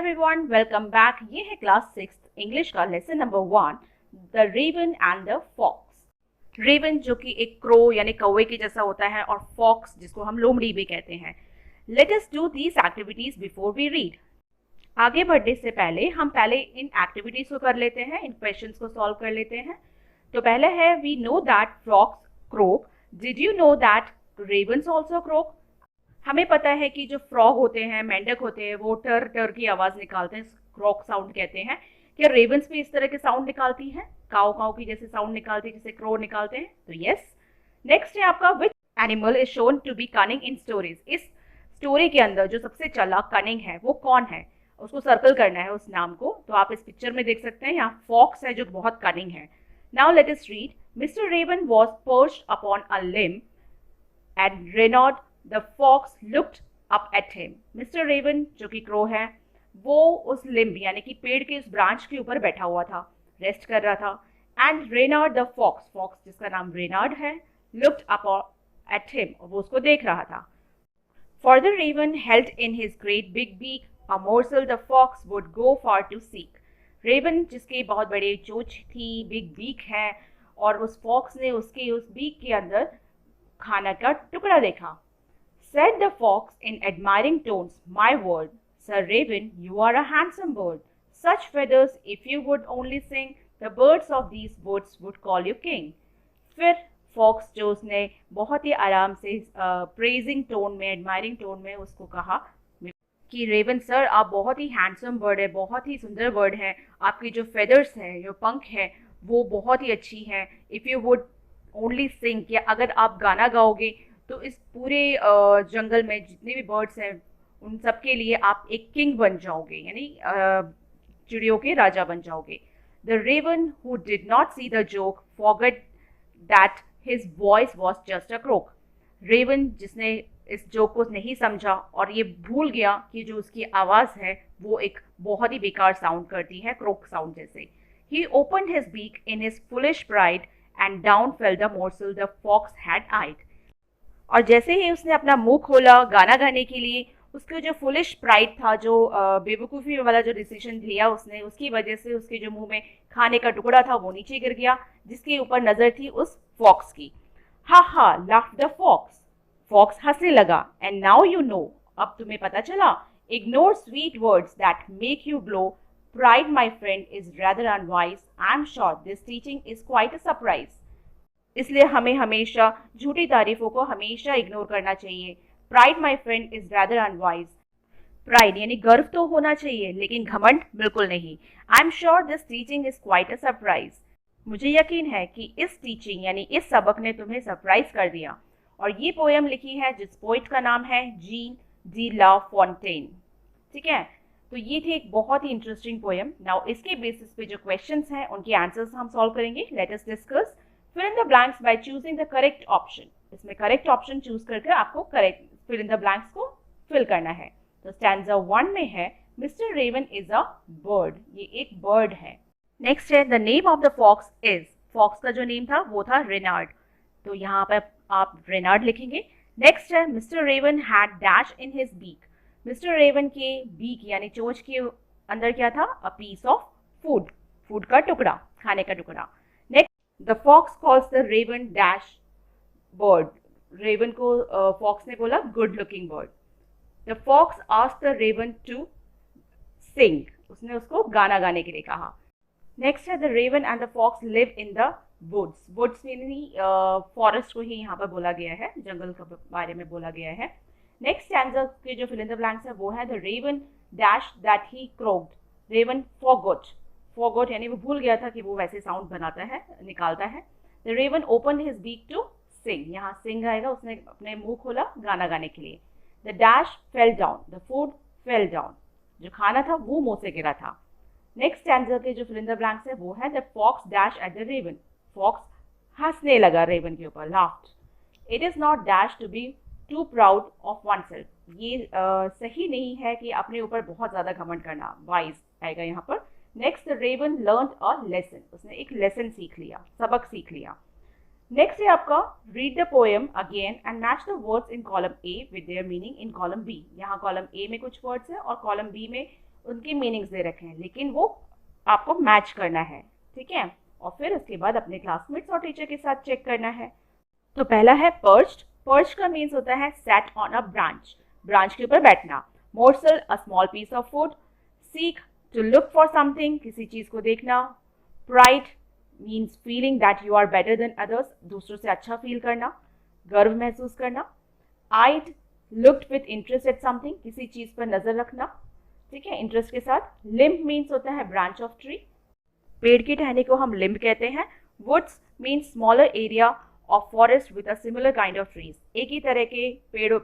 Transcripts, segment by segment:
Everyone, welcome back. ये है class 6 English का lesson number 1, the raven and the fox. Raven जो कि एक क्रो यानी कौवे के जैसा होता है और फॉक्स जिसको हम लोमड़ी भी कहते हैं। Let us do these activities before we read. आगे बढ़ने से पहले हम इन एक्टिविटीज को कर लेते हैं, इन क्वेश्चंस को सॉल्व कर लेते हैं। तो पहले है we know that frogs croak. Did you know that ravens also croak? हमें पता है कि जो फ्रॉग होते हैं, मेंढक होते हैं, वो टर टर की आवाज निकालते हैं, क्रॉक साउंड कहते हैं। क्या रेवंस भी इस तरह के साउंड निकालती हैं, काऊ काऊ की जैसे साउंड निकालती है जैसे क्रो निकालते हैं? तो यस। नेक्स्ट है आपका which animal is shown to be cunning in stories. इस स्टोरी के अंदर जो सबसे चालाक कनिंग है वो कौन है, उसको सर्कल करना है उस नाम को। तो आप इस पिक्चर में देख सकते हैं, यहाँ फॉक्स है जो बहुत कनिंग है। Now let us read. Mister Raven was perched upon a limb and Reynard the fox looked up at him. Mister Raven जो कि क्रो है, वो उस लिम्ब यानी कि पेड़ के उस ब्रांच के ऊपर बैठा हुआ था, रेस्ट कर रहा था। And Reynard the fox, fox जिसका नाम रेनार्ड है, लुक्ड अप एट हिम, और वो उसको देख रहा था। For the raven held in his great big beak a morsel the fox would go for to seek. Raven जिसके बहुत बड़े चोंच थी, बिग बीक है, और उस फॉक्स ने उसके उस बीक के अंदर खाना का टुकड़ा देखा। Said the fox in admiring tones, "My word, Sir Raven, you are a handsome bird. Such feathers, if you would only sing, the birds of these woods would call you king." फिर fox जो उसने बहुत ही आराम से praising tone में, admiring tone में उसको कहा कि रेवन सर, आप बहुत ही हैंडसम बर्ड है, बहुत ही सुंदर बर्ड है, आपकी जो फेदर्स है, जो पंख है, वो बहुत ही अच्छी है। इफ़ यू वुड ओनली सिंग, कि अगर आप गाना गाओगे तो इस पूरे जंगल में जितने भी बर्ड्स हैं उन सब के लिए आप एक किंग बन जाओगे, यानी चिड़ियों के राजा बन जाओगे। The raven who did not see the joke forget that his voice was just a croak. Raven जिसने इस जोक को नहीं समझा और ये भूल गया कि जो उसकी आवाज़ है वो एक बहुत ही बेकार साउंड करती है, क्रोक साउंड जैसे। He opened his beak in his foolish pride and down fell the morsel the fox had eyed. और जैसे ही उसने अपना मुंह खोला गाना गाने के लिए, उसका जो फुलिश प्राइड था, जो बेवकूफ़ी वाला जो डिसीजन लिया उसने, उसकी वजह से उसके जो मुंह में खाने का टुकड़ा था वो नीचे गिर गया, जिसके ऊपर नजर थी उस फॉक्स की। हा हा लाफ द फॉक्स, फॉक्स हंसने लगा। एंड नाउ यू नो, अब तुम्हें पता चला। Ignore sweet words that make you glow, pride my friend is rather unwise. I am sure this teaching is quite a surprise. इसलिए हमें हमेशा झूठी तारीफों को हमेशा इग्नोर करना चाहिए। Pride my friend is rather unwise. Pride यानी गर्व तो होना चाहिए, लेकिन घमंड बिल्कुल नहीं। I am sure this teaching is quite a surprise. मुझे यकीन है कि इस टीचिंग यानी इस सबक ने तुम्हें सरप्राइज कर दिया। और ये पोएम लिखी है जिस पोइट का नाम है जीन डी ला फॉन्टेन। ठीक है, तो ये थी एक बहुत ही इंटरेस्टिंग पोएम। नाउ इसके बेसिस पे जो क्वेश्चंस हैं उनके आंसर्स हम सॉल्व करेंगे। Let us discuss. Fill in the blanks by choosing the correct option. इसमें करेक्ट ऑप्शन चूज करके आपको correct fill in the blanks को फिल करना है। तो स्टैंजा 1 में है mister raven is a bird, ये एक बर्ड है। नेक्स्ट है the name of the fox is, fox का जो नेम था वो था रेनार्ड, तो यहाँ पर आप रेनार्ड लिखेंगे। नेक्स्ट है mister raven had dash in his beak, mister raven के बीक यानी चोंच के अंदर क्या था? A piece of food, food का टुकड़ा, खाने का टुकड़ा। The fox calls the raven dash bird. Raven को fox ने बोला good looking bird. The fox asked the raven to sing. उसने उसको गाना गाने के लिए कहा। Next है the raven and the fox live in the woods. Woods यानी forest को ही यहाँ पर बोला गया है, जंगल के बारे में बोला गया है। Next stanza के जो fill in the blanks है वो है the raven dash that he croaked. Raven forgot. Forgot यानी वो भूल गया था कि वो वैसे साउंड बनाता है, निकालता है। The raven open his beak to sing, यहाँ सिंग आएगा, उसने अपने मुंह खोला गाना गाने के लिए। The dash fell down, the food fell down, जो खाना था वो मुंह से गिरा था। नेक्स्ट स्टैंजा के जो फिल इन द ब्लैंक्स है वो है the fox dash at the raven, fox हंसने लगा रेवन के ऊपर, laughed. It is not dash to be too proud of oneself, ये सही नहीं है कि अपने ऊपर बहुत ज्यादा घमंड करना, वाइज आएगा यहाँ पर। Next the raven learned a lesson, उसने एक लेसन सीख लिया, सबक सीख लिया। नेक्स्ट है आपका read the poem again and match the words in column A with their meaning in column B. यहाँ कॉलम ए में कुछ वर्ड्स है और कॉलम बी में उनकी मीनिंग्स दे रखे हैं, लेकिन वो आपको मैच करना है, ठीक है। और फिर उसके बाद अपने क्लासमेट्स और टीचर के साथ चेक करना है। तो पहला है पर्च्ड। पर्च का मीन्स होता है set on a branch, branch के ऊपर बैठना। Morsel, a small piece of food. Seek, to look for something, किसी चीज को देखना। Pride means feeling that you are better than others, दूसरों से अच्छा फील करना, गर्व महसूस करना। Eyed, looked with interest at something, किसी चीज पर नजर रखना, ठीक है, इंटरेस्ट के साथ। लिम्ब मीन्स होता है ब्रांच ऑफ ट्री, पेड़ की टहनी को हम लिम्ब कहते हैं। Woods means smaller area of forest with a similar kind of trees, एक ही तरह के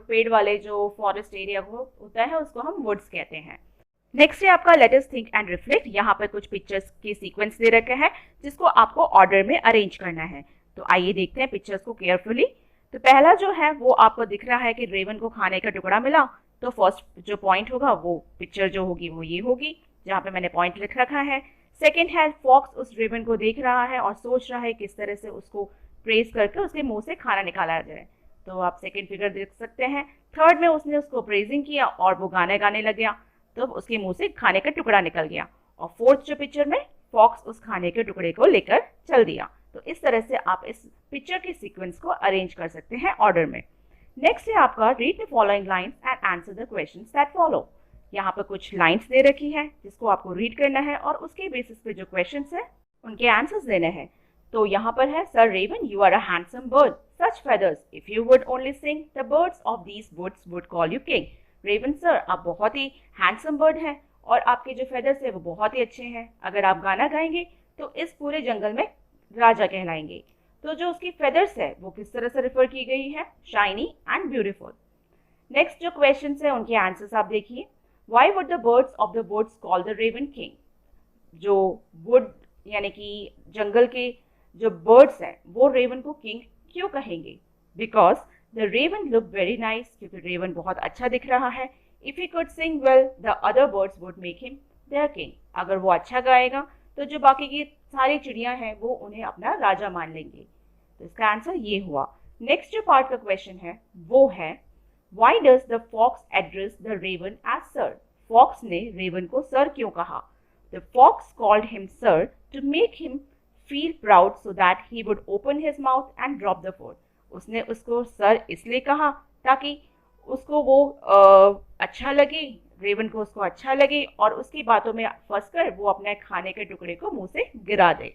पेड़ वाले जो फॉरेस्ट एरिया होता है उसको हम वुड्स कहते हैं। नेक्स्ट है आपका let us think and reflect. यहाँ पर कुछ पिक्चर्स के सीक्वेंस दे रखे हैं जिसको आपको ऑर्डर में अरेंज करना है। तो आइए देखते हैं पिक्चर्स को केयरफुली। तो पहला जो है वो आपको दिख रहा है कि रेवन को खाने का टुकड़ा मिला। तो फर्स्ट जो पॉइंट होगा वो पिक्चर जो होगी वो ये होगी, जहाँ पे मैंने पॉइंट लिख रखा है। सेकेंड है फॉक्स उस रेवन को देख रहा है और सोच रहा है किस तरह से उसको प्रेस करके उसके मुंह से खाना निकाला जाए। तो आप सेकेंड फिगर देख सकते हैं। थर्ड में उसने उसको प्रेजिंग किया और वो गाने गाने लग गया, तो उसके मुंह से खाने का टुकड़ा निकल गया। और फोर्थ जो पिक्चर में फॉक्स उस खाने के टुकड़े को लेकर चल दिया। तो इस तरह से आप इस पिक्चर के सीक्वेंस को अरेंज कर सकते हैं ऑर्डर में। नेक्स्ट है आपका read the following lines and answer the questions that follow. यहाँ पर कुछ लाइन्स दे रखी है जिसको आपको रीड करना है और उसके बेसिस पे जो क्वेश्चंस है उनके आंसर्स देने हैं। तो यहाँ पर है, sir raven you are a handsome bird, such feathers if you would only sing the birds of these woods would call you king. Raven sir आप बहुत ही हैंडसम बर्ड हैं और आपके जो फेदर्स है वो बहुत ही अच्छे हैं, अगर आप गाना गाएंगे तो इस पूरे जंगल में राजा कहलाएंगे। तो जो उसकी फेदर्स है वो किस तरह से रिफर की गई है, शाइनी एंड ब्यूटीफुल। नेक्स्ट जो क्वेश्चन है उनके आंसर्स आप देखिए। Why would the birds of the woods call the raven king. जो वुड यानी कि जंगल के जो बर्ड्स हैं वो रेवन को किंग क्यों कहेंगे? Because the raven look very nice, क्योंकि रेवन बहुत अच्छा दिख रहा है। If he could sing well the other birds would make him their king. अगर वो अच्छा गाएगा तो जो बाकी की सारी चिड़ियां हैं वो उन्हें अपना राजा मान लेंगे। तो इसका आंसर ये हुआ। नेक्स्ट जो पार्ट का क्वेश्चन है वो है, why does the fox address the raven as sir. Fox ने रेवन को सर क्यों कहा? The fox called him sir to make him feel proud so that he would open his mouth and drop the food. उसने उसको sir इसलिए कहा ताकि उसको वो अच्छा लगे, रेवन को उसको अच्छा लगे और उसकी बातों में फंसकर वो अपने खाने के टुकड़े को मुंह से गिरा दे।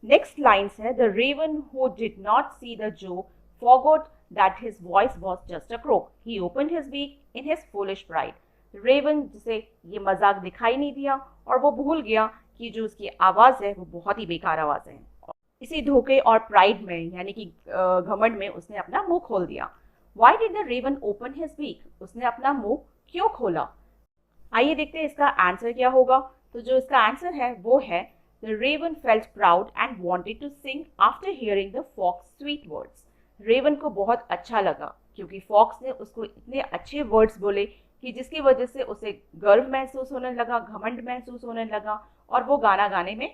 नेक्स्ट लाइन्स है, the raven who did not see the joke forgot that his voice was just a croak. He opened his beak in his foolish pride. Raven जिसे ये मजाक दिखाई नहीं दिया और वो भूल गया कि जो उसकी आवाज़ है वो बहुत ही बेकार आवाज़ है। इसी धोखे और प्राइड में यानी कि घमंड में उसने अपना मुंह खोल दिया। Why did the raven open his beak? उसने अपना मुंह क्यों खोला? आइए देखते हैं इसका आंसर क्या होगा। तो जो इसका आंसर है वो है, The raven felt proud and wanted to sing after hearing the fox's sweet words. Raven को बहुत अच्छा लगा क्योंकि फॉक्स ने उसको इतने अच्छे वर्ड्स बोले कि जिसकी वजह से उसे गर्व महसूस होने लगा, घमंड महसूस होने लगा और वो गाना गाने में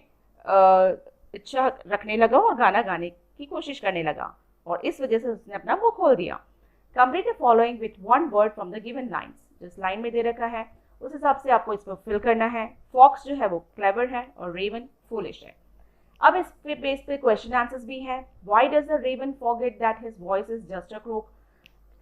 इच्छा रखने लगा और गाना गाने की कोशिश करने लगा और इस वजह से उसने अपना मुंह खोल दिया। Complete the following with one word from the given lines. जिस लाइन में दे रखा है उस हिसाब से आपको इसको फिल करना है। फॉक्स जो है वो क्लेवर है और रेवन फूलिश है। अब इस पे बेस पे क्वेश्चन आंसर्स भी हैं। Why does the raven forget that his voice is just a croak.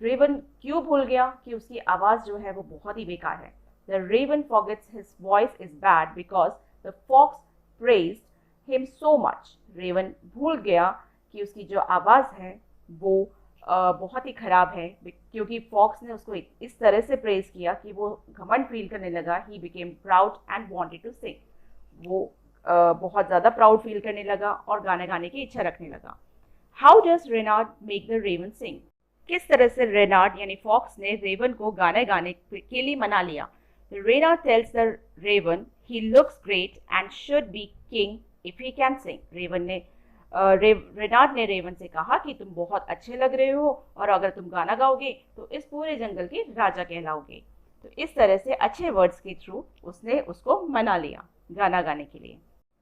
Raven क्यों भूल गया कि उसकी आवाज़ जो है वो बहुत ही बेकार है। The raven forgets his voice is bad because the fox praised him so much. Raven भूल गया कि उसकी जो आवाज़ है वो बहुत ही ख़राब है क्योंकि फॉक्स ने उसको इस तरह से प्रेज किया कि वो घमंड फील करने लगा। He became proud and wanted to sing. वो बहुत ज़्यादा प्राउड फील करने लगा और गाना गाने की इच्छा रखने लगा। How does Reynard make the raven sing. किस तरह से रेनार्ड यानी फॉक्स ने रेवन को गाने गाने के लिए मना लिया। Reynard tells the raven he looks great and should be king if he can sing. Reynard ने रेवन से कहा कि तुम बहुत अच्छे लग रहे हो और अगर तुम गाना गाओगे तो इस पूरे जंगल के राजा कहलाओगे। तो इस तरह से अच्छे वर्ड्स के थ्रू उसने उसको मना लिया गाना गाने के लिए।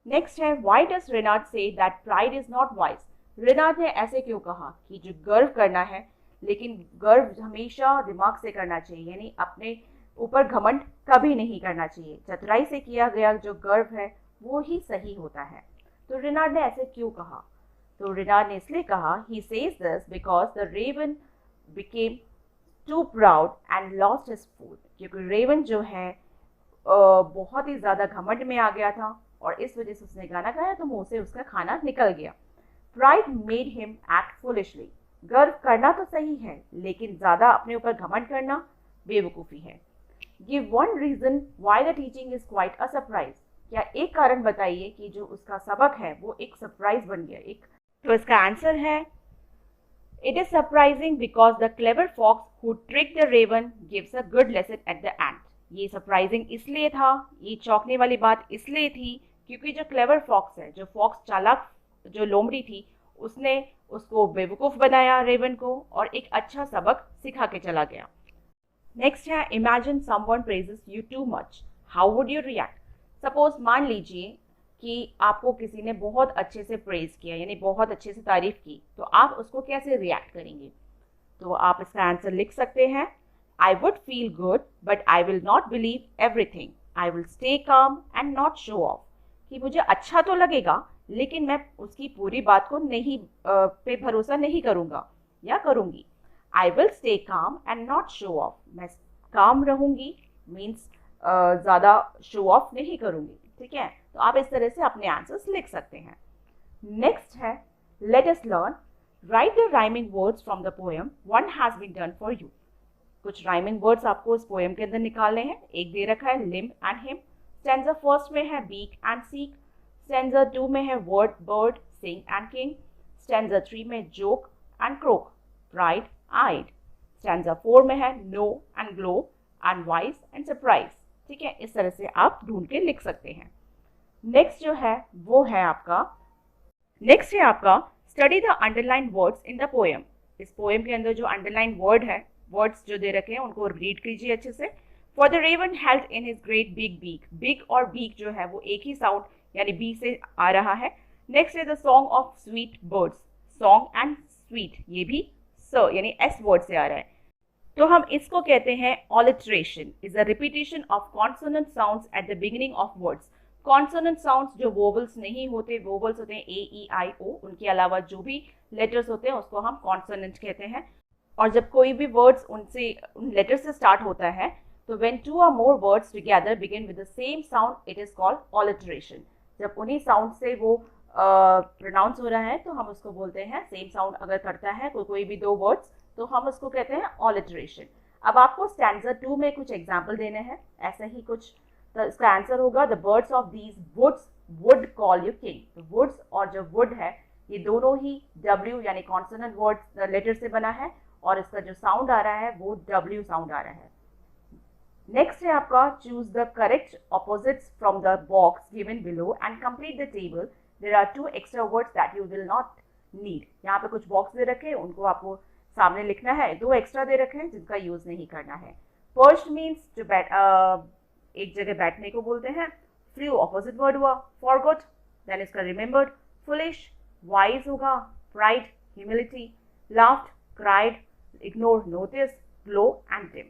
नेक्स्ट है, why does Reynard say that pride is not wise. Reynard ने ऐसे क्यों कहा कि जो गर्व करना है, लेकिन गर्व हमेशा दिमाग से करना चाहिए, यानी अपने ऊपर घमंड कभी नहीं करना चाहिए। चतुराई से किया गया जो गर्व है वो ही सही होता है। तो रेनार्ड ने ऐसे क्यों कहा? तो रेनार्ड ने इसलिए कहा, he says this because the raven became too proud and lost his food. क्योंकि रेवन जो है बहुत ही ज़्यादा घमंड में आ गया था और इस वजह से उसने गाना गाया तो मुंह से उसका खाना निकल गया। Pride made him act foolishly. गर्व करना तो सही है, लेकिन ज़्यादा अपने ऊपर घमंड करना बेवकूफ़ी है। Give one reason why the teaching is quite a surprise. क्या एक कारण बताइए कि जो उसका सबक है वो एक सरप्राइज बन गया। तो इसका आंसर है, it is surprising because the clever fox who trick the raven gives a good lesson at the end. ये सरप्राइजिंग इसलिए था, ये चौंकने वाली बात इसलिए थी, क्योंकि जो क्लेवर फॉक्स है, जो फॉक्स चालाक जो लोमड़ी थी, उसने उसको बेवकूफ़ बनाया रेवन को और एक अच्छा सबक सिखा के चला गया। नेक्स्ट है, imagine someone praises you too much, how would you react. Suppose मान लीजिए कि आपको किसी ने बहुत अच्छे से प्रेज किया, यानी बहुत अच्छे से तारीफ की, तो आप उसको कैसे रिएक्ट करेंगे? तो आप इसका आंसर लिख सकते हैं, I would feel good but I will not believe everything, I will stay calm and not show off. कि मुझे अच्छा तो लगेगा लेकिन मैं उसकी पूरी बात को नहीं पे भरोसा नहीं करूँगा या करूँगी। I will stay calm and not show off, मैं काम रहूँगी मीन्स ज़्यादा शो ऑफ नहीं करूँगी। ठीक है, तो आप इस तरह से अपने आंसर्स लिख सकते हैं। नेक्स्ट है, let us learn, write the rhyming words from the poem one has been done for you. कुछ राइमिंग वर्ड्स आपको उस पोएम के अंदर निकालने हैं। एक दे रखा है limb and him, stanza first में है बीक एंड सीक, स्टैंजा 2 में है word bird sing and king, stanza 3 में joke and croak, bright eyed, stanza 4 में है no and glow and wise and surprise. ठीक है, इस तरह से आप ढूंढ के लिख सकते हैं। नेक्स्ट जो है वो है आपका, नेक्स्ट है आपका study the underline words in the poem. इस पोएम के अंदर जो अंडरलाइन वर्ड है, वर्ड्स जो दे रखे हैं उनको रीड कीजिए अच्छे से। For the raven held in his great big beak, big और बीक जो है वो एक ही साउंड यानी बी से आ रहा है। नेक्स्ट है the song of sweet birds, song and sweet ये भी स यानी एस वर्ड से आ रहा है। तो हम इसको कहते हैं alliteration, is a repetition of consonant sounds at the beginning of words. Consonant sounds जो वोवल्स नहीं होते, वोवल्स होते हैं ए ई आई ओ, उनके अलावा जो भी लेटर्स होते हैं उसको हम कॉन्सोनेंट कहते हैं। और जब कोई भी वर्ड्स उनसे उन लेटर से स्टार्ट होता है तो when two or more words together begin with the same sound it is called alliteration. जब उन्हीं साउंड से वो प्रोनाउंस हो रहा है तो हम उसको बोलते हैं, सेम साउंड अगर करता है कोई भी दो वर्ड्स तो हम उसको कहते हैं ऑलिट्रेशन। अब आपको स्टैंजा 2 में कुछ एग्जाम्पल देने हैं, ऐसा ही कुछ। तो इसका आंसर होगा, the birds of these woods would call you king. तो वुड्स और जो वुड है ये दोनों ही W यानी कॉन्सोनेंट वर्ड लेटर से बना है और इसका जो साउंड आ रहा है वो W साउंड आ रहा है। नेक्स्ट है आपका, choose the correct opposites from the box given below and complete the table. There are 2 extra words that you will not need. यहाँ पे कुछ बॉक्स दे रखे हैं, उनको आपको सामने लिखना है। 2 एक्स्ट्रा दे रखे हैं जिनका यूज नहीं करना है। पर्च्ड मीन्स जो एक जगह बैठने को बोलते हैं। फ्लू ऑपोजिट वर्ड हुआ, फॉरगॉट देन इसका रिमेंबर्ड, फुलिश वाइज होगा, pride humility, laughed cried, ignore notice, glow and dim.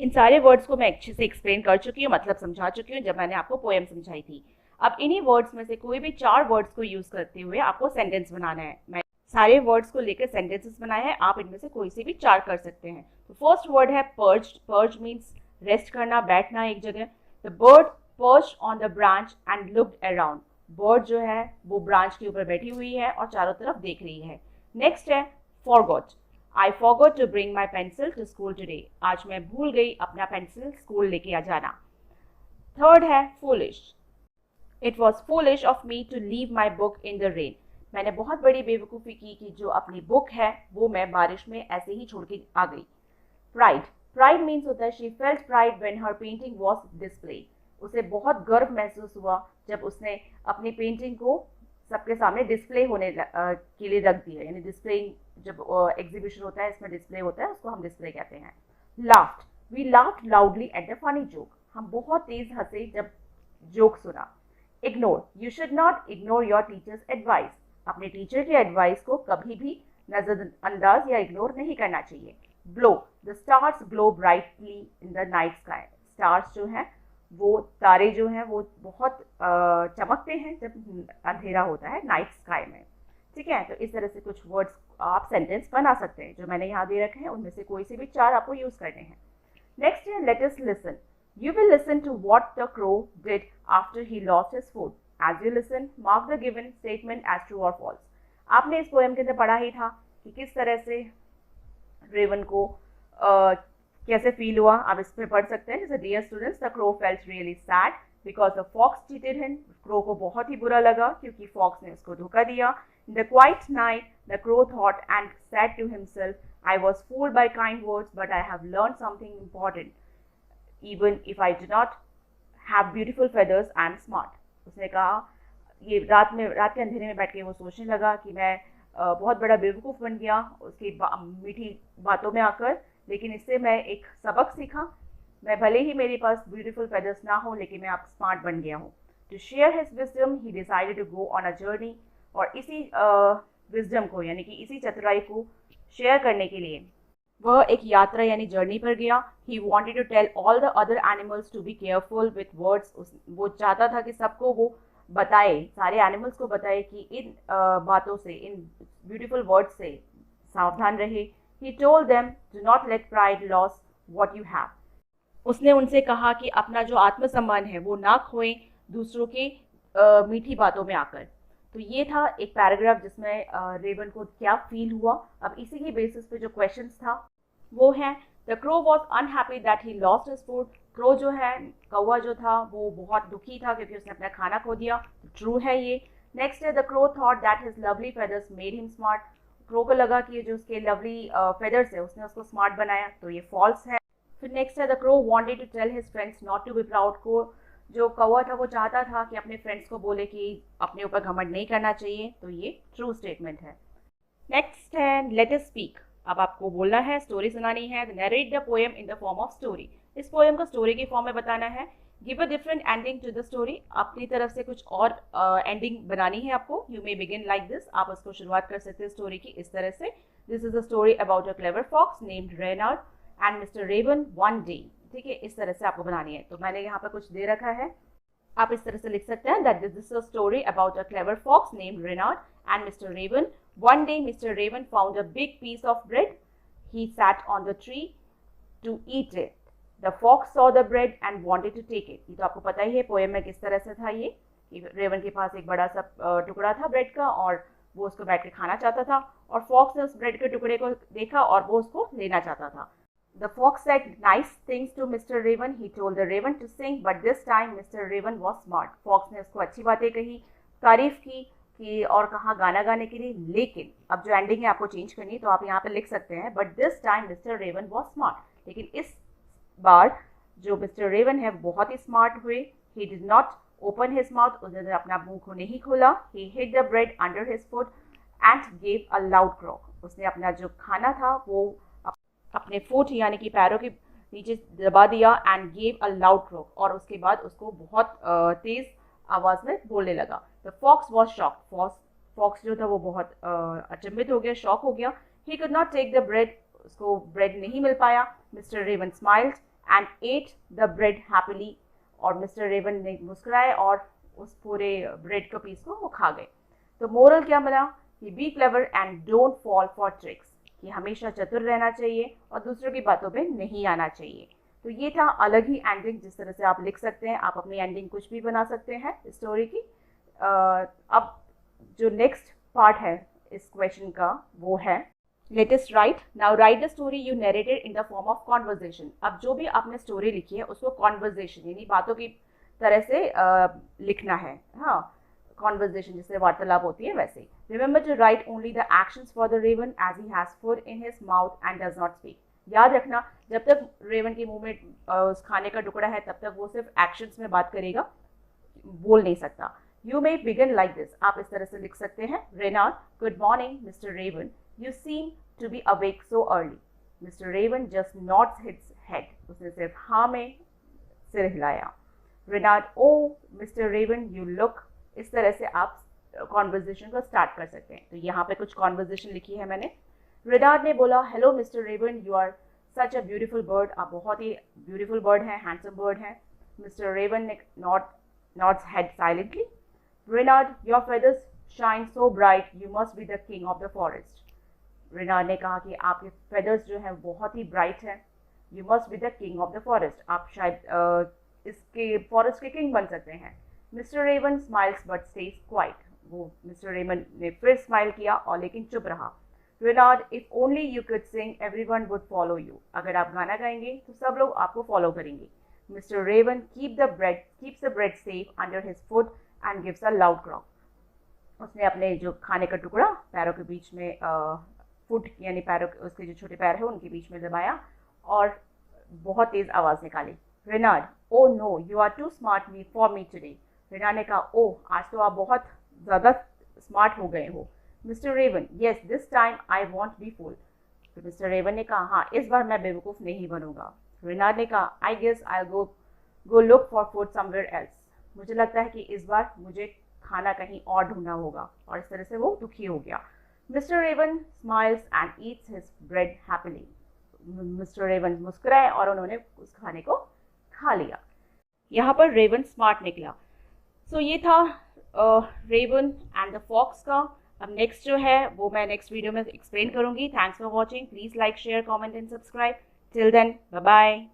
इन सारे वर्ड्स को मैं अच्छे से एक्सप्लेन कर चुकी हूँ, मतलब समझा चुकी हूँ जब मैंने आपको पोएम समझाई थी। अब इन्हीं वर्ड्स में से कोई भी 4 वर्ड्स को यूज करते हुए आपको सेंटेंस बनाना है। मैं सारे वर्ड्स को लेकर सेंटेंसेस बनाए हैं, आप इनमें से कोई से भी 4 कर सकते हैं। तो फर्स्ट वर्ड है पर्च्ड। पर्च मीन्स रेस्ट करना, बैठना एक जगह। The bird perched on the branch and looked around. Bird जो है वो ब्रांच के ऊपर बैठी हुई है और चारों तरफ देख रही है। नेक्स्ट है forgot. I forgot to bring my pencil to school today. आज मैं भूल गई अपना पेंसिल स्कूल लेके आ जाना। थर्ड है foolish. It was foolish of me to leave my book in the rain. मैंने बहुत बड़ी बेवकूफ़ी की कि जो अपनी बुक है वो मैं बारिश में ऐसे ही छोड़ के आ गई। प्राइड। प्राइड मीन्स होता है she felt pride when her painting was display. उसे बहुत गर्व महसूस हुआ जब उसने अपनी पेंटिंग को सबके सामने डिस्प्ले होने के लिए रख दिया। यानी डिस्प्ले जब एग्जीबिशन होता है इसमें डिस्प्ले होता है, उसको हम डिस्प्ले कहते हैं। Laughed. We laughed loudly at the funny joke. हम बहुत तेज हंसे जब जोक सुना। Ignore. You should not ignore your teacher's advice. अपने टीचर की एडवाइस को कभी भी नजरअंदाज या इग्नोर नहीं करना चाहिए। Glow, the stars glow brightly in the night sky. Stars जो हैं वो तारे जो हैं वो बहुत चमकते हैं जब अंधेरा होता है नाइट स्काई में। ठीक है, तो इस तरह से कुछ वर्ड्स आप सेंटेंस बना सकते हैं जो मैंने यहाँ दे रखे हैं, उनमें से कोई से भी 4 आपको यूज करने हैं। नेक्स्ट है let us listen. You will listen to what the crow did after he lost his food. As you listen, mark the given statement as true or false. आपने इस पोएम के अंदर पढ़ा ही था कि किस तरह से रेवन को कैसे फील हुआ। आप इस पे पढ़ सकते हैं, जैसे dear students, the crow felt really sad because the fox cheated him. Crow को बहुत ही बुरा लगा क्योंकि फॉक्स ने उसको धोखा दिया। In the quiet night, the crow thought and said to himself, I was fooled by kind words, but I have learned something important. Even if I do not have beautiful feathers, I am smart. उसने कहा, ये रात के अंधेरे में बैठ के वो सोचने लगा कि मैं बहुत बड़ा बेवकूफ़ बन गया उसकी मीठी बातों में आकर, लेकिन इससे मैं एक सबक सीखा। मैं भले ही मेरे पास ब्यूटीफुल फेदर्स ना हो, लेकिन मैं अब स्मार्ट बन गया हूँ। To share his wisdom he decided to go on a journey. और इसी विजडम को यानी कि इसी चतुराई को शेयर करने के लिए वह एक यात्रा यानी जर्नी पर गया। He wanted to tell all the other animals to be careful with words. वो चाहता था कि सबको वो बताए, सारे एनिमल्स को बताए कि इन बातों से, इन ब्यूटीफुल वर्ड्स से सावधान रहे। He told them do not let pride loss what you have. उसने उनसे कहा कि अपना जो आत्मसम्मान है वो ना खोएं दूसरों की मीठी बातों में आकर। तो ये था एक पैराग्राफ जिसमें रेवन को क्या फील हुआ। अब इसी की बेसिस पे जो क्वेश्चंस था वो है, the crow was unhappy that he lost his food. Crow जो है, कौवा जो था, वो बहुत दुखी था क्योंकि उसने अपना खाना खो दिया। ट्रू है ये। नेक्स्ट है, the crow thought that his lovely feathers made him smart. Crow को लगा कि जो उसके लवली फेदर्स है उसने उसको स्मार्ट बनाया, तो ये फॉल्स है। फिर नेक्स्ट है, the crow wanted to tell his friends not to be proud. को जो कौवा था वो चाहता था कि अपने फ्रेंड्स को बोले कि अपने ऊपर घमंड नहीं करना चाहिए, तो ये ट्रू स्टेटमेंट है। नेक्स्ट है लेट अस स्पीक। अब आपको बोलना है, स्टोरी सुनानी है। Narrate the poem in the form of story. इस पोएम को स्टोरी की फॉर्म में बताना है। Give a different ending to the story. अपनी तरफ से कुछ और एंडिंग बनानी है आपको। You may begin like this. आप उसको शुरुआत कर सकते हैं स्टोरी की इस तरह से, this is a story about a clever fox named Reynard and mister raven one day. ठीक है, इस तरह से आपको बनानी है। तो मैंने यहाँ पर कुछ दे रखा है, आप इस तरह से लिख सकते हैं, that this is a story about a clever fox named Reynard and mister raven. One day, Mr. Raven found a big piece of bread. He sat on the tree to eat it. The fox saw the bread and wanted to take it. ये तो आपको पता ही है poem में किस तरह से था ये, कि रेवन के पास एक बड़ा सा टुकड़ा था ब्रेड का और वो उसको बैठ के खाना चाहता था, और फॉक्स ने उस ब्रेड के टुकड़े को देखा और वो उसको लेना चाहता था। The fox said nice things to Mr. Raven. He told the raven to sing, but this time Mr. Raven was smart. Fox ने उसको अच्छी बातें कही, तारीफ की कि और कहा गाना गाने के लिए, लेकिन अब जो एंडिंग है आपको चेंज करनी है, तो आप यहाँ पे लिख सकते हैं, but this time mister Raven was smart. लेकिन इस बार जो मिस्टर रेवन है बहुत ही स्मार्ट हुए। He did not open his mouth, उसने अपना मुंह को नहीं खोला। He hid the bread under his foot and gave a loud croak. उसने अपना जो खाना था वो अपने फुट यानी कि पैरों के नीचे दबा दिया, एंड गेव अ लाउड क्रॉक, और उसके बाद उसको बहुत तेज आवाज में बोलने लगा। The fox was shocked. Fox जो था वो बहुत अचंभित हो गया, शॉक हो गया। He could not take the bread, उसको ब्रेड नहीं मिल पाया। Mister raven smiled and ate the bread happily, और मिस्टर रेवन ने मुस्कुराए और उस पूरे ब्रेड का पीस को वो खा गए। तो मोरल क्या बना, कि be clever and don't fall for tricks, कि हमेशा चतुर रहना चाहिए और दूसरों की बातों पे नहीं आना चाहिए। तो ये था अलग ही एंडिंग, जिस तरह से आप लिख सकते हैं। आप अपनी एंडिंग कुछ भी बना सकते हैं स्टोरी की। अब जो नेक्स्ट पार्ट है इस क्वेश्चन का वो है, let us right. Now right the story you narrated in the form of conversation. अब जो भी आपने स्टोरी लिखी है उसको कॉन्वर्जेशन यानी बातों की तरह से लिखना है। हाँ, कॉन्वर्जेशन जिससे वार्तालाप होती है वैसे। Remember to write only the actions for the raven as he has food in his mouth and does not speak. याद रखना, जब तक रेवन के मुंह में उस खाने का टुकड़ा है तब तक वो सिर्फ एक्शंस में बात करेगा, बोल नहीं सकता। You may begin like this. आप इस तरह से लिख सकते हैं, Reynard, good morning mister raven, you seem to be awake so early. Mister raven just nods his head, उसने सिर्फ हाँ में सिर हिलाया। Reynard, oh mister raven you look. इस तरह से आप कॉन्वर्जेशन को स्टार्ट कर सकते हैं। तो यहाँ पे कुछ कॉन्वर्जेशन लिखी है मैंने। रेनार्ड ने बोला, hello mister raven, you are such a beautiful bird. आप बहुत ही ब्यूटीफुल बर्ड हैं, हैंडसम बर्ड हैं। मिस्टर रेवन ने nods head silently. Reynard, your feathers shine so bright, you must be the king of the forest. Renard ने कहा कि आपके फेदर्स जो हैं बहुत ही ब्राइट हैं। You must be the king of the forest. आप शायद इसके फॉरेस्ट के किंग बन सकते हैं। Mister Raven smiles but stays quiet. वो मिस्टर रेवन ने फिर स्माइल किया और लेकिन चुप रहा। Renard, if only you could sing everyone would follow you. अगर आप गाना गाएंगे तो सब लोग आपको फॉलो करेंगे। Mister Raven keeps the bread safe under his foot and gives a loud croak. उसने अपने जो खाने का टुकड़ा पैरों के बीच में फुट यानी पैरों उसके जो छोटे पैर है उनके बीच में दबाया और बहुत तेज आवाज निकाली। Renard, oh no, you are too smart me for me today. Renard ने कहा, ओह, आज तो आप बहुत ज़्यादा स्मार्ट हो गए हो। Mister Raven, yes, this time I won't be fool. तो मिस्टर रेवन ने कहा, हाँ, इस बार मैं बेवकूफ़ नहीं बनूंगा। रेनार्ड ने कहा, I guess I go look for food somewhere else. मुझे लगता है कि इस बार मुझे खाना कहीं और ढूंढना होगा। और इस तरह से वो दुखी हो गया। Mister Raven smiles and eats his bread happily. Mister Raven मुस्कुराए और उन्होंने उस खाने को खा लिया। यहाँ पर रेवन स्मार्ट निकला। सो ये था रेवन एंड द फॉक्स का। अब नेक्स्ट जो है वो मैं नेक्स्ट वीडियो में एक्सप्लेन करूंगी। Thanks for watching. Please like, share, comment and subscribe. Till then, bye bye.